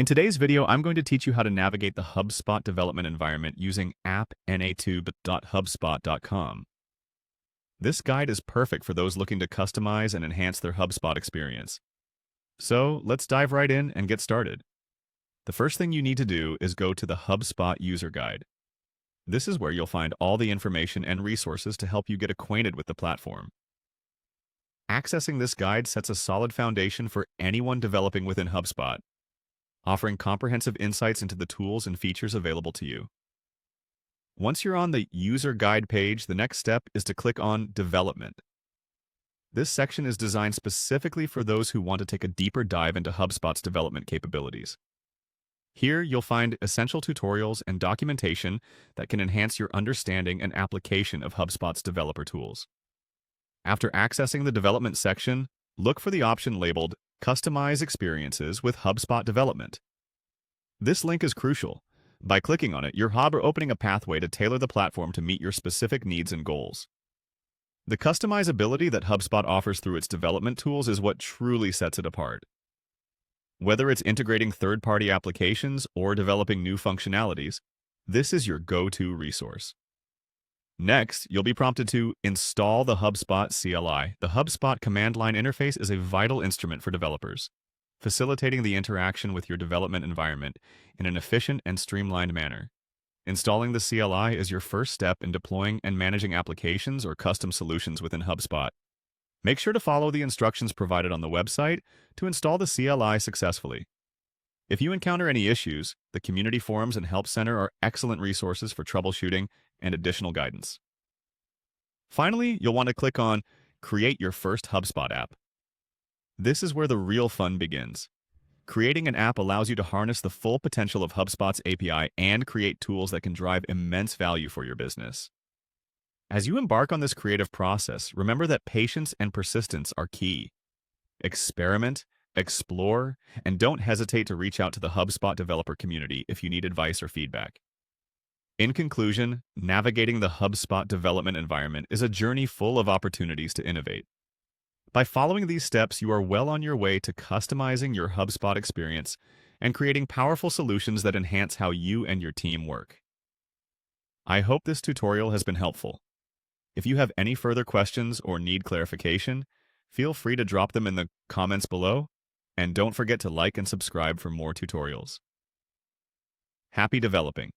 In today's video, I'm going to teach you how to navigate the HubSpot development environment using appna2.hubspot.com. This guide is perfect for those looking to customize and enhance their HubSpot experience. So let's dive right in and get started. The first thing you need to do is go to the HubSpot user guide. This is where you'll find all the information and resources to help you get acquainted with the platform. Accessing this guide sets a solid foundation for anyone developing within HubSpot, offering comprehensive insights into the tools and features available to you. Once you're on the user guide page, the next step is to click on Development. This section is designed specifically for those who want to take a deeper dive into HubSpot's development capabilities. Here, you'll find essential tutorials and documentation that can enhance your understanding and application of HubSpot's developer tools. After accessing the development section, look for the option labeled Customize Experiences with HubSpot Development. This link is crucial. By clicking on it, you're opening a pathway to tailor the platform to meet your specific needs and goals. The customizability that HubSpot offers through its development tools is what truly sets it apart. Whether it's integrating third-party applications or developing new functionalities, this is your go-to resource. Next, you'll be prompted to install the HubSpot CLI. The HubSpot command line interface is a vital instrument for developers, facilitating the interaction with your development environment in an efficient and streamlined manner. Installing the CLI is your first step in deploying and managing applications or custom solutions within HubSpot. Make sure to follow the instructions provided on the website to install the CLI successfully. If you encounter any issues, the community forums and help center are excellent resources for troubleshooting and additional guidance. Finally, you'll want to click on Create Your First HubSpot App. This is where the real fun begins. Creating an app allows you to harness the full potential of HubSpot's API and create tools that can drive immense value for your business. As you embark on this creative process, remember that patience and persistence are key. Experiment, explore, and don't hesitate to reach out to the HubSpot developer community if you need advice or feedback. In conclusion, navigating the HubSpot development environment is a journey full of opportunities to innovate. By following these steps, you are well on your way to customizing your HubSpot experience and creating powerful solutions that enhance how you and your team work. I hope this tutorial has been helpful. If you have any further questions or need clarification, feel free to drop them in the comments below, and don't forget to like and subscribe for more tutorials. Happy developing!